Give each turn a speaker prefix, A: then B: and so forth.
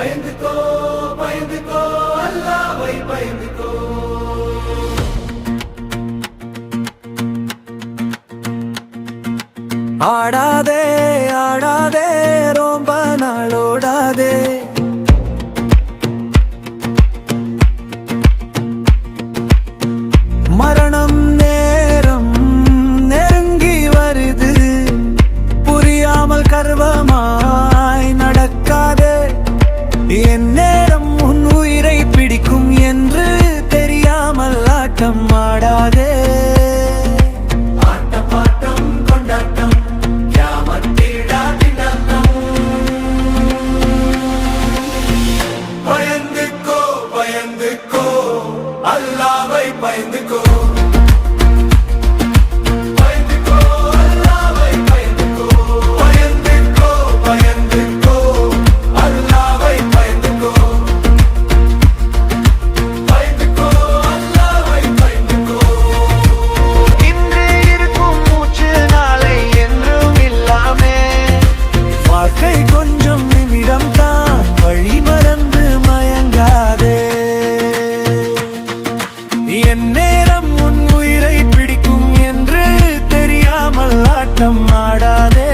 A: பயந்துக்கோ பயந்துக்கோ அல்லாஹ்வை பயந்துக்கோ.
B: ஆடாதே ஆடாதே ரொம்ப நாளோடாதே, மரணம் நேரம் நெருங்கி வருது, புரியாமல் கர்வமாய் நடக்காதே. என் நேரம் உன் உயிரை பிடிக்கும் என்று தெரியாமல் ஆட்டம் ஆடாதே.
A: அல்லாஹ்வை பயந்துக்கோ.
B: கொஞ்சம் நிமிடம் தான், வழி மறந்து மயங்காதே. என் நேரம் உன் உயிரை பிடிக்கும் என்று தெரியாமல் ஆட்டம் ஆடாதே.